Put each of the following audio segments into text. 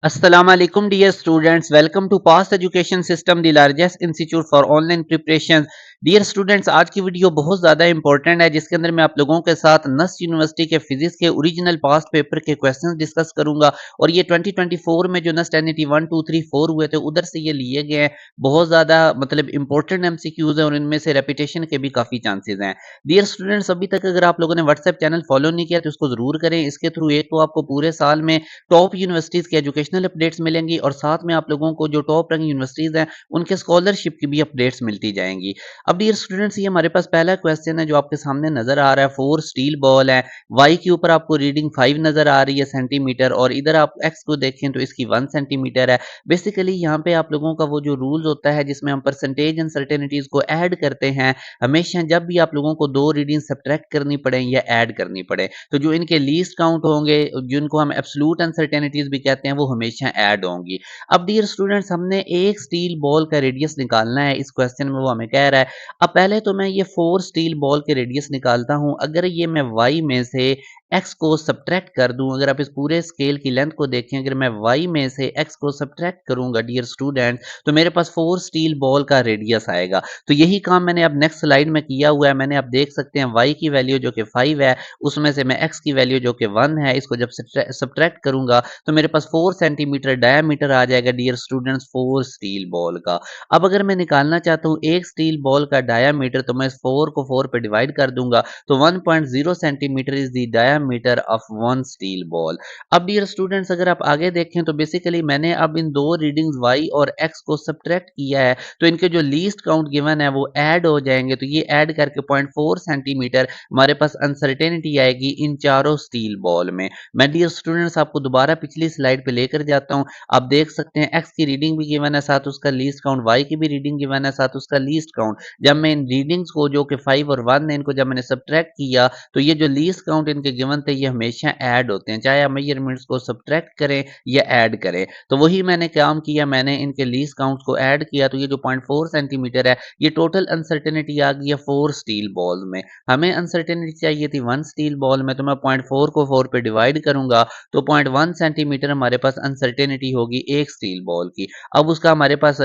Assalamu alaikum dear students, welcome to Past Education System, the largest institute for online preparation. Dear students, आज की video बहुत ज़्यादा important है जिसके अंदर मैं आप लोगों के साथ नस्ट यूनिवर्सिटी के फिजिक्स के ओरिजिनल पास्ट पेपर के क्वेश्चंस डिस्कस करूंगा। और ये 2024 में जो नस्ट एनईटी 1 2 3 4 हुए थे उधर से ये लिए गए हैं। बहुत ज़्यादा मतलब इंपॉर्टेंट एमसीक्यूज हैं और इनमें से रेपिटेशन के भी काफ़ी चांसेस हैं। डियर स्टूडेंट्स, अभी तक अगर आप लोगों ने व्हाट्सएप चैनल फॉलो नहीं किया तो इसको ज़रूर करें। इसके थ्रू एक तो आपको पूरे साल में टॉप यूनिवर्सिटीज़ की एजुकेशनल अपडेट्स मिलेंगी और साथ में आप लोगों को जो टॉप रैंक यूनिवर्सिटीज़ हैं उनके स्कॉलरशिप की भी अपडेट्स मिलती जाएंगी। अब डियर स्टूडेंट्स, ये हमारे पास पहला क्वेश्चन है जो आपके सामने नजर आ रहा है। 4 स्टील बॉल है, वाई के ऊपर आपको रीडिंग 5 नजर आ रही है सेंटीमीटर, और इधर आप एक्स को देखें तो इसकी 1 सेंटीमीटर है। बेसिकली यहाँ पे आप लोगों का वो जो रूल्स होता है जिसमें हम परसेंटेज अनसर्टेनिटीज को ऐड करते हैं, हमेशा जब भी आप लोगों को दो रीडिंग सब्ट्रैक्ट करनी पड़े या ऐड करनी पड़े तो जो इनके लीस्ट काउंट होंगे, जिनको हम एब्सोल्यूट अनसर्टेनिटीज भी कहते हैं, वो हमेशा ऐड होंगी। अब डियर स्टूडेंट्स, हमने एक स्टील बॉल का रेडियस निकालना है। इस क्वेश्चन में वो हमें कह रहा है। अब पहले तो मैं ये 4 स्टील बॉल के रेडियस निकालता हूँ। अगर ये मैं y में से x को सब्ट्रैक्ट कर दूं, अगर आप इस पूरे स्केल की लेंथ को देखें, अगर मैं y में से x को सब्ट्रैक्ट करूंगा डियर स्टूडेंट, तो मेरे पास 4 स्टील बॉल का रेडियस आएगा। तो यही काम मैंने अब नेक्स्ट स्लाइड में किया हुआ है। मैंने आप देख सकते हैं y की वैल्यू जो कि 5 है, उसमें से मैं x की वैल्यू जो कि 1 है, इसको जब सब्ट्रैक्ट करूंगा तो मेरे पास 4 सेंटीमीटर डायामीटर आ जाएगा डियर स्टूडेंट्स 4 स्टील बॉल का। अब अगर मैं निकालना चाहता हूँ एक स्टील बॉल का डायामीटर, तो मैं इस 4 को 4 पे डिवाइड कर दूंगा, तो 1.0 centimetre is the diameter of one steel ball. अब डियर स्टूडेंट्स, अगर आप आगे देखें तो बेसिकली मैंने अब इन दो रीडिंग्स y और x को सब्ट्रैक्ट किया है, तो इनके जो लीस्ट काउंट गिवन है वो ऐड हो जाएंगे। तो ये ऐड करके 0.4 सेंटीमीटर हमारे पास अनसर्टेनिटी आएगी इन चारों स्टील बॉल में। मैं डियर स्टूडेंट्स आपको दोबारा पिछली स्लाइड पे लेकर जाता हूँ। आप देख सकते हैं x की रीडिंग भी गिवन है, साथ उसका लीस्ट काउंट, y की भी रीडिंग गिवन है, साथ उसका लीस्ट काउंट। जब मैं इन रीडिंग्स को जो कि 5 और 1 है, इनको जब मैंने सब्ट्रैक्ट किया तो ये जो लीस्ट काउंट इनके गिवन थे ये हमेशा ऐड होते हैं, चाहे आप मेजरमेंट्स को सब्ट्रैक्ट करें या ऐड करें। तो वही मैंने काम किया, मैंने इनके लीस्ट काउंट को ऐड किया, तो ये जो 0.4 सेंटीमीटर है ये टोटल अनसर्टेनिटी आ गई है 4 स्टील बॉल में। हमें अनसर्टेनिटी चाहिए थी 1 स्टील बॉल में, तो मैं 0.4 को 4 पे डिवाइड करूंगा, तो 0.1 सेंटीमीटर हमारे पास अनसर्टेनिटी होगी एक स्टील बॉल की। अब उसका हमारे पास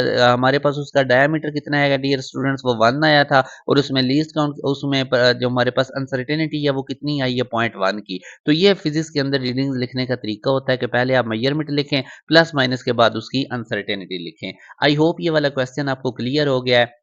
उसका डायमीटर कितना आएगा डियर स्टूडेंट्स, वो 1 आया था, और उसमें लीस्ट काउंट उसमें जो हमारे पास अनसर्टेनिटी है वो कितनी आई है 0.1 की। तो ये फिजिक्स के अंदर रीडिंग्स लिखने का तरीका होता है कि पहले आप मेजरमेंट लिखें, प्लस माइनस के बाद उसकी अनसर्टेनिटी लिखें। आई होप ये वाला क्वेश्चन आपको क्लियर हो गया है।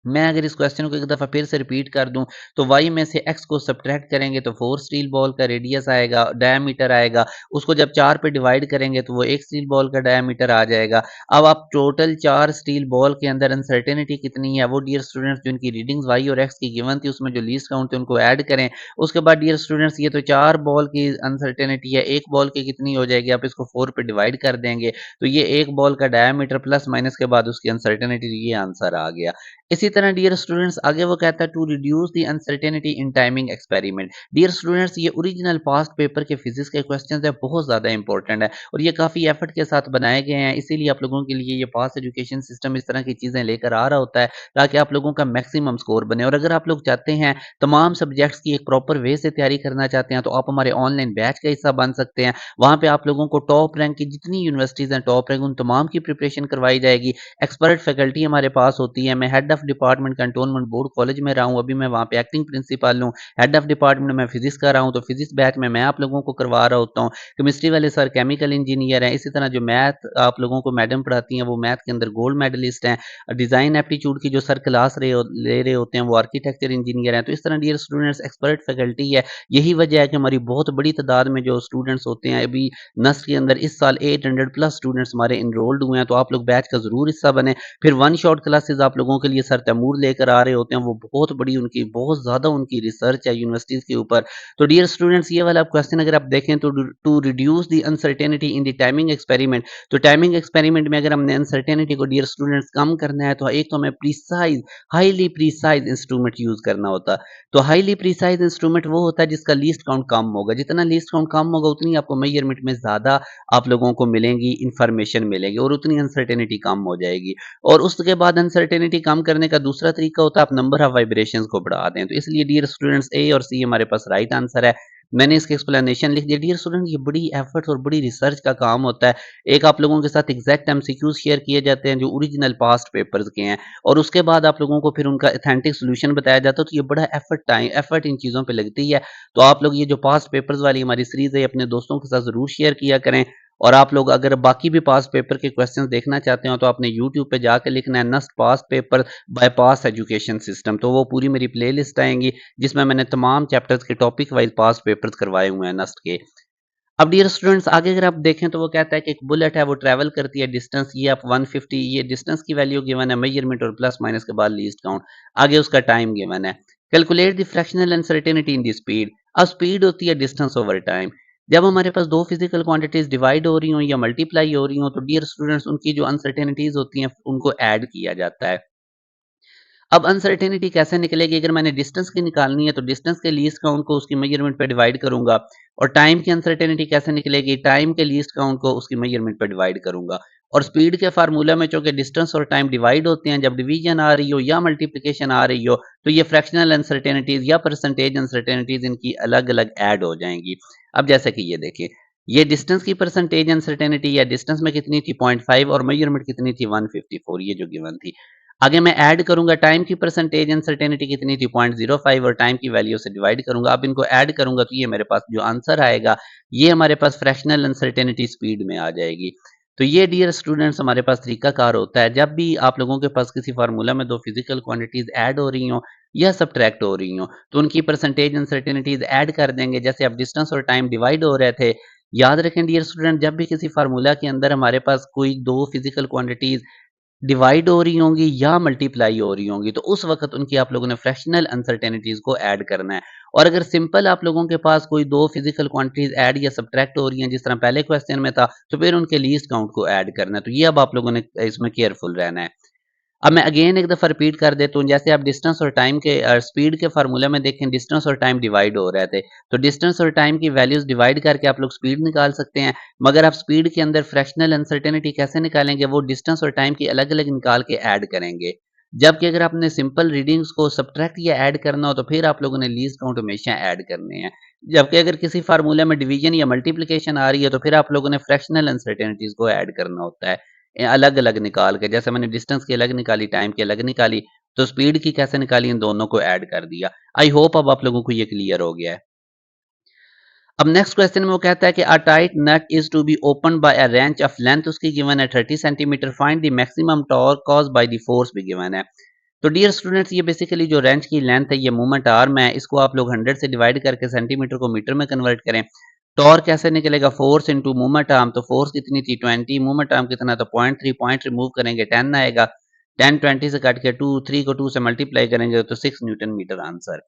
मैं अगर इस क्वेश्चन को एक दफ़ा फिर से रिपीट कर दूं, तो y में से x को सब्ट्रैक्ट करेंगे तो 4 स्टील बॉल का रेडियस आएगा, डायमीटर आएगा। उसको जब 4 पे डिवाइड करेंगे तो वो एक स्टील बॉल का डायमीटर आ जाएगा। अब आप टोटल 4 स्टील बॉल के अंदर अनसर्टेनिटी कितनी है वो डियर स्टूडेंट्स, जो इनकी रीडिंग्स y और x की गिवन थी उसमें जो लीस्ट काउंट थे उनको ऐड करें। उसके बाद डियर स्टूडेंट्स, ये तो 4 बॉल की अनसर्टेनिटी है, एक बॉल की कितनी हो जाएगी, आप इसको 4 पे डिवाइड कर देंगे, तो ये एक बॉल का डायमीटर प्लस माइनस के बाद उसकी अनसर्टेनिटी, ये आंसर आ गया। इसी तरह डियर स्टूडेंट्स आगे वो कहता है to reduce the uncertainty in timing experiment. Dear students, ये ओरिजिनल पास्ट पेपर के फिजिक्स के क्वेश्चंस है, बहुत ज़्यादा इंपॉर्टेंट है और ये काफ़ी एफर्ट के साथ बनाए गए हैं। इसीलिए आप लोगों के लिए ये पास्ट एजुकेशन सिस्टम इस तरह की चीज़ें लेकर आ रहा होता है ताकि आप लोगों का मैक्सिमम स्कोर बने। और अगर आप लोग चाहते हैं तमाम सब्जेक्ट्स की एक प्रॉपर वे से तैयारी करना चाहते हैं, तो आप हमारे ऑनलाइन बैच का हिस्सा बन सकते हैं। वहाँ पे आप लोगों को टॉप रैंक की जितनी यूनिवर्सिटीज़ हैं, टॉप रैंक, उन तमाम की प्रिपरेशन करवाई जाएगी। एक्सपर्ट फैकल्टी हमारे पास होती है। मैं head of department cantonment board college में रहा हूँ, अभी मैं वहाँ पे एक्टिंग प्रिंसिपल हूँ। हेड ऑफ डिपार्टमेंट में फिजिक्स का रहा हूँ, तो फिजिक्स बैच में मैं आप लोगों को करवा रहा होता हूँ। केमिस्ट्री वाले सर केमिकल इंजीनियर हैं। इसी तरह जो मैथ आप लोगों को मैडम पढ़ाती हैं वो मैथ के अंदर गोल्ड मेडलिस्ट हैं। डिज़ाइन एप्टीट्यूड की जो सर क्लास ले रहे होते हैं वो आर्किटेक्चर इंजीनियर हैं। तो इस तरह डियर स्टूडेंट्स एक्सपर्ट फैकल्टी है। यही वजह है कि हमारी बहुत बड़ी तादाद में जो स्टूडेंट्स होते हैं, अभी नस्ट के अंदर इस साल 800 प्लस स्टूडेंट्स हमारे इनरोल्ड हुए हैं। तो आप लोग बैच का ज़रूर हिस्सा बने। फिर वन शॉट क्लासेस आप लोगों के लिए सर तैमूर लेकर आ रहे होते हैं, वो बहुत बड़ी उनकी बहुत ज़्यादा उनकी रिसर्च है यूनिवर्सिटीज़ के ऊपर। तो डियर स्टूडेंट्स, ये वाला क्वेश्चन अगर आप देखें तो to reduce the uncertainty in the timing experiment, तो टाइमिंग एक्सपेरिमेंट में अगर हमने अनसर्टेनिटी को डियर स्टूडेंट्स कम करना है तो एक तो हमें precise, highly precise instrument use करना होता है। तो हाईली प्रिसाइज इंस्ट्रूमेंट वो होता है जिसका लीस्ट काउंट कम होगा। जितना लीस्ट काउंट कम होगा उतनी आपको मेजरमेंट में ज़्यादा आप लोगों को मिलेंगी, इंफॉर्मेशन मिलेगी और उतनी अनसर्टेनिटी कम हो जाएगी। और उसके बाद अनसर्टेनिटी कम करने का दूसरा तरीका होता है आप नंबर ऑफ वाइब्रेशंस को बढ़ा दें। तो इसलिए डियर स्टूडेंट्स ए और सी हमारे पास राइट आंसर है। मैंने इसकी एक्सप्लेनेशन लिख दिया। डियर स्टूडेंट ये बड़ी एफर्ट्स और बड़ी रिसर्च का काम होता है। एक आप लोगों के साथ एग्जैक्ट एमसीक्यूज शेयर किए जाते हैं जो ओरिजिनल पास्ट पेपर्स के हैं और उसके बाद आप लोगों को फिर उनका ऑथेंटिक सॉल्यूशन बताया जाता है। तो ये बड़ा एफर्ट इन चीज़ों पे लगती है। तो आप लोग ये जो पास्ट पेपर्स वाली हमारी सीरीज़ है अपने दोस्तों के साथ ज़रूर शेयर किया करें। और आप लोग अगर बाकी भी पास्ट पेपर के क्वेश्चंस देखना चाहते हो तो आपने यूट्यूब पे जाके लिखना है नस्ट पास्ट पेपर बाय पास एजुकेशन सिस्टम, तो वो पूरी मेरी प्लेलिस्ट आएंगी जिसमें मैंने तमाम चैप्टर्स के टॉपिक वाइज पास्ट पेपर्स करवाए हुए हैं नस्ट के। अब डियर स्टूडेंट्स आगे अगर आप देखें तो वो कहता है कि एक बुलेट है वो ट्रैवल करती है डिस्टेंस ये आप 150, ये डिस्टेंस की वैल्यू गिवन है, मेजरमेंट और प्लस माइनस के बाद लीस्ट काउंट, आगे उसका टाइम गिवन है। Calculate the fractional uncertainty in the speed. अब स्पीड होती है डिस्टेंस ओवर टाइम। जब हमारे पास दो फिजिकल क्वांटिटीज डिवाइड हो रही हो या मल्टीप्लाई हो रही हो तो डियर स्टूडेंट्स उनकी जो अनसर्टेनिटीज होती हैं उनको ऐड किया जाता है। अब अनसर्टेनिटी कैसे निकलेगी? अगर मैंने डिस्टेंस की निकालनी है तो डिस्टेंस के लीस्ट काउंट को उसकी मेजरमेंट पे डिवाइड करूंगा। और टाइम की अनसर्टेनिटी कैसे निकलेगी? टाइम के लीस्ट काउंट को उसकी मेजरमेंट पे डिवाइड करूंगा। और स्पीड के फार्मूला में चूंकि डिस्टेंस और टाइम डिवाइड होते हैं, जब डिवीजन आ रही हो या मल्टीप्लिकेशन आ रही हो तो ये फ्रैक्शनल अनसर्टेनिटीज या परसेंटेज अनसर्टेनिटीज इनकी अलग अलग ऐड हो जाएंगी। अब जैसे कि ये देखिए, ये डिस्टेंस की परसेंटेज अनसर्टेनिटी या डिस्टेंस में कितनी थी 0.5 और मेजरमेंट कितनी थी 154, ये जो गिवन थी। आगे मैं ऐड करूंगा टाइम की परसेंटेज अनसर्टेनिटी कितनी थी 0.05 और टाइम की वैल्यू से डिवाइड करूंगा। अब इनको ऐड करूंगा तो ये मेरे पास जो आंसर आएगा ये हमारे पास फ्रैक्शनल अनसर्टेनिटी स्पीड में आ जाएगी। तो ये डियर स्टूडेंट्स हमारे पास तरीकाकार होता है जब भी आप लोगों के पास किसी फार्मूला में दो फिजिकल क्वांटिटीज ऐड हो रही हो या सब्ट्रैक्ट हो रही हो तो उनकी परसेंटेज अनसर्टेनिटीज ऐड कर देंगे। जैसे अब डिस्टेंस और टाइम डिवाइड हो रहे थे, याद रखें डियर स्टूडेंट जब भी किसी फार्मूला के अंदर हमारे पास कोई दो फिजिकल क्वांटिटीज डिवाइड हो रही होंगी या मल्टीप्लाई हो रही होंगी तो उस वक़्त उनकी आप लोगों ने फ्रैक्शनल अनसर्टेनिटीज़ को ऐड करना है। और अगर सिंपल आप लोगों के पास कोई 2 फिज़िकल क्वांटिटीज़ ऐड या सब्ट्रैक्ट हो रही हैं जिस तरह पहले क्वेश्चन में था, तो फिर उनके लीस्ट काउंट को ऐड करना है। तो ये अब आप लोगों ने इसमें केयरफुल रहना है। अब मैं अगेन एक दफ़ा रिपीट कर देता हूँ, जैसे आप डिस्टेंस और टाइम के स्पीड के फार्मूले में देखें डिस्टेंस और टाइम डिवाइड हो रहे थे, तो डिस्टेंस और टाइम की वैल्यूज़ डिवाइड करके आप लोग स्पीड निकाल सकते हैं। मगर आप स्पीड के अंदर फ्रैक्शनल अनसर्टेनिटी कैसे निकालेंगे? वो डिस्टेंस और टाइम की अलग-अलग निकाल के ऐड करेंगे। जबकि अगर आपने सिंपल रीडिंग्स को सब्ट्रैक्ट या ऐड करना हो तो फिर आप लोगों ने लीस्ट काउंट हमेशा ऐड करने हैं। जबकि अगर किसी फार्मूले में डिवीजन या मल्टीप्लिकेशन आ रही है तो फिर आप लोगों ने फ्रैक्शनल अनसर्टेनिटीज़ को ऐड करना होता है। अलग-अलग निकाल के, जैसे मैंने डिस्टेंस की अलग निकाली, टाइम की अलग निकाली, तो स्पीड की कैसे निकाली इन दोनों को ऐड कर दिया। आई होप अब आप लोगों को ये क्लियर हो गया है। अब नेक्स्ट क्वेश्चन में वो कहता है कि a tight nut is to be opened by a wrench of length उसकी गिवन है 30 centimetre, find the maximum torque caused by the force भी गिवन है। तो डियर स्टूडेंट्स ये बेसिकली जो रेंच की लेंथ है ये मूवमेंट आर्म है, इसको आप लोग 100 से डिवाइड करके सेंटीमीटर को मीटर में कन्वर्ट करें। टॉर्क कैसे निकलेगा? फोर्स इनटू मूवमेंट आर्म, तो फोर्स कितनी थी 20, मूवमेंट आर्म कितना तो 0.3, पॉइंट रिमूव करेंगे 10 आएगा। 10 20 से काट के 2, 3 को 2 से मल्टीप्लाई करेंगे तो 6 newton metre answer.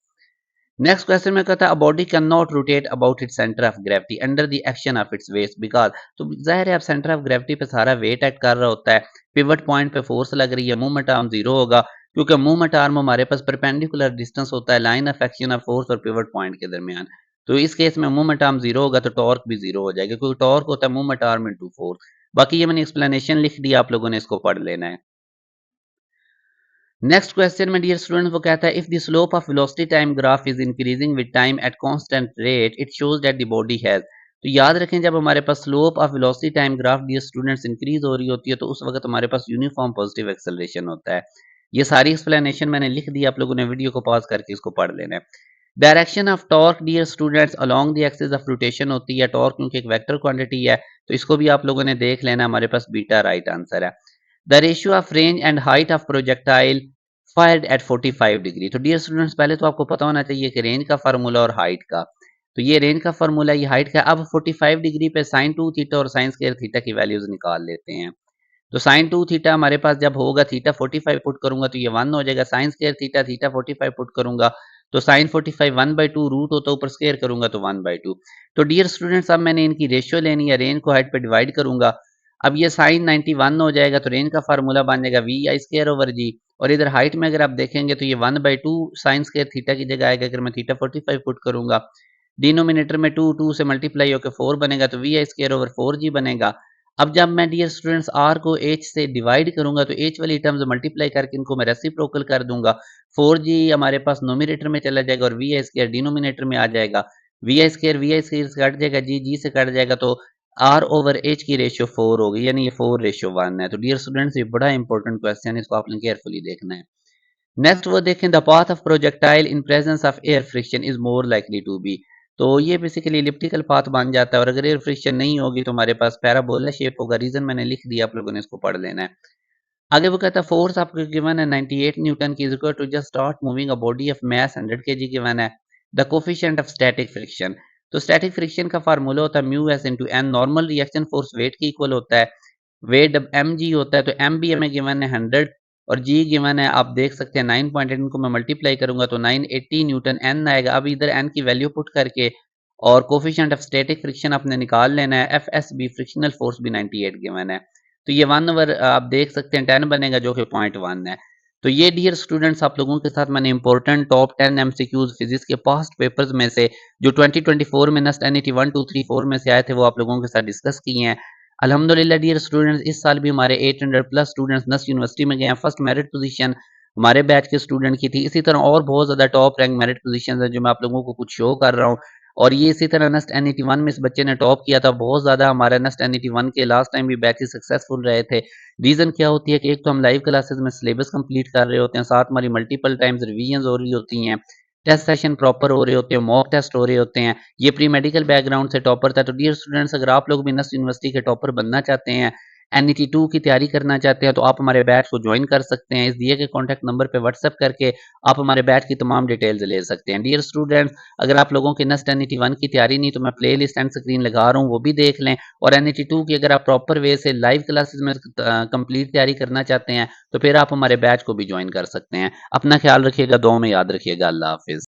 Next question में कहता है a body can not rotate about its centre of gravity under the action of its weight because, तो जाहिर है अब सेंटर ऑफ ग्रेविटी पे सारा वेट एक्ट कर रहा होता है, पिवट पॉइंट पे फोर्स लग रही है, मूवमेंट आर्म जीरो होगा क्योंकि मूवमेंट आर्म हमारे पास परपेंडिकुलर डिस्टेंस होता है line of action of force और पिवट पॉइंट के दरमियान। तो इस केस में मूवमेंट आर्म जीरो होगा तो टॉर्क भी जीरो हो जाएगा क्योंकि टॉर्क होता है मूवमेंट आर्म इनटू फोर्स। बाकी ये मैंने एक्सप्लेनेशन लिख दिया, आप लोगों ने इसको पढ़ लेना है। नेक्स्ट क्वेश्चन में डियर स्टूडेंट वो कहता है if the slope of velocity time graph is increasing with time at constant rate it shows that the body has, तो याद रखें जब हमारे पास slope of velocity time graph dear students increase हो रही होती है तो उस वक्त हमारे पास यूनिफॉर्म पॉजिटिव एक्सेलरेशन होता है। ये सारी एक्सप्लेनेशन मैंने लिख दी, आप लोगों ने वीडियो को पॉज करके इसको पढ़ लेना है। Direction of torque dear students along the axis of rotation होती है, टॉर्क क्योंकि एक वेक्टर क्वांटिटी है तो इसको भी आप लोगों ने देख लेना, हमारे पास बीटा राइट आंसर है। The ratio of range and height of projectile fired eight 45 degree, तो डियर स्टूडेंट्स पहले तो आपको पता होना चाहिए कि रेंज का फार्मूला और हाइट का, तो ये रेंज का फार्मूला ये हाइट का। अब 45 डिग्री पे साइन 2 थीटा और साइन स्क्वायर थीटा की वैल्यूज निकाल लेते हैं। तो साइन 2 थीटा हमारे पास जब होगा थीटा 45 पुट करूंगा तो ये 1 हो जाएगा, sine square theta theta 45 put करूंगा तो साइन 45 1/2 रूट होता है ऊपर स्क्वायर करूंगा तो 1/2। तो डियर स्टूडेंट्स अब मैंने इनकी रेशियो लेनी है, रेंज को हाइट पे डिवाइड करूंगा। अब ये साइन 91 हो जाएगा तो रेंज का फार्मूला बन जाएगा वी आई स्क्वायर ओवर जी। और इधर हाइट में अगर आप देखेंगे तो ये 1/2 साइन स्क्वायर थीटा की जगह आएगा अगर मैं थीटा 45 पुट करूंगा। डिनोमिनेटर में 2 2 से मल्टीप्लाई होकर 4 बनेगा तो वी आई स्क्वायर ओवर 4 जी बनेगा। अब जब मैं डियर स्टूडेंट्स आर को एच से डिवाइड करूंगा तो एच वाली टर्म्स मल्टीप्लाई करके इनको मैं रेसिप्रोकल कर दूंगा। 4g हमारे पास नोमिनेटर में चला जाएगा और वी आई स्क्वायर डिनोमिनेटर में आ जाएगा। वी आई स्क्वायर से कट जाएगा, जी से कट जाएगा, तो आर ओवर एच की रेशियो 4 होगी, यानी ये 4:1 है। तो डियर स्टूडेंट्स ये बड़ा इंपॉर्टेंट क्वेश्चन है, इसको आपने केयरफुली देखना है। नेक्स्ट वो देखें, the path of projectile in presence of air friction is more likely to be. तो ये बेसिकली इलिप्टिकल पाथ बन जाता है और अगर एयर फ्रिक्शन नहीं होगी तो हमारे पास पैराबोला शेप होगा। रीजन मैंने लिख दिया, आप लोगों ने इसको पढ़ लेना है। आगे वो कहता है फोर्स आपको गिवन है 98 न्यूटन की, is equal to just start moving a body of mass 100 KG given है। The coefficient of static friction, तो स्टैटिक फ्रिक्शन का फार्मूला होता है mu S into N. Normal reaction force weight के equal होता है, वेट एम जी होता है, तो एम बी हमें गिवन है 100 और जी गिवन है, आप देख सकते हैं 9.8, इनको मैं मल्टीप्लाई करूंगा तो 980 न्यूटन एन आएगा। अब इधर एन की वैल्यू पुट करके और कोफिशिएंट ऑफ स्टैटिक फ्रिक्शन आपने निकाल लेना है। F S B frictional force भी 98 गिवन है, तो ये 1/, आप देख सकते हैं 10 बनेगा जो कि 0.1 है। तो ये डियर स्टूडेंट्स आप लोगों के साथ मैंने इंपॉर्टेंट टॉप 10 एमसीक्यूज फिजिक्स के पास्ट पेपर्स में से जो 2024 में नस्ट एनईटी 1 2 3 4 में से आए थे वो आप लोगों के साथ डिस्कस किए हैं। अल्हम्दुलिल्लाह डियर स्टूडेंट्स, इस साल भी हमारे 800 प्लस स्टूडेंट्स नस्ट यूनिवर्सिटी में गए हैं। फर्स्ट मेरिट पोजीशन हमारे बैच के स्टूडेंट की थी। इसी तरह और बहुत ज़्यादा टॉप रैंक मेरिट पोजीशंस हैं जो मैं आप लोगों को कुछ शो कर रहा हूँ। और ये इसी तरह नस्ट एनईटी 1 में इस बच्चे ने टॉप किया था। बहुत ज़्यादा हमारा नस्ट एनईटी 1 के लास्ट टाइम भी बैचेस सक्सेसफुल रहे थे। रीज़न क्या होती है कि एक तो हम लाइव क्लासेस में सिलेबस कंप्लीट कर रहे होते हैं, साथ हमारी मल्टीपल टाइम्स रिवीजन हो रही होती हैं, टेस्ट सेशन प्रॉपर हो रहे होते हैं, मॉक टेस्ट हो रहे होते हैं। ये प्री मेडिकल बैकग्राउंड से टॉपर था। तो डियर स्टूडेंट्स, अगर आप लोग भी नस्ट यूनिवर्सिटी के टॉपर बनना चाहते हैं, एनईटी 2 की तैयारी करना चाहते हैं, तो आप हमारे बैच को ज्वाइन कर सकते हैं। इस दिए गए कॉन्टैक्ट नंबर पे व्हाट्सएप करके आप हमारे बैच की तमाम डिटेल्स ले सकते हैं। डियर स्टूडेंट्स, अगर आप लोगों की नस्ट एनईटी 1 की तैयारी नहीं तो मैं प्ले लिस्ट एंड स्क्रीन लगा रहा हूँ, वो भी देख लें। और एनईटी 2 की अगर आप प्रॉपर वे से लाइव क्लासेस में कंप्लीट तैयारी करना चाहते हैं तो फिर आप हमारे बैच को भी ज्वाइन कर सकते हैं। अपना ख्याल रखिएगा, दुआओं में याद रखिएगा। अल्लाह हाफिज़।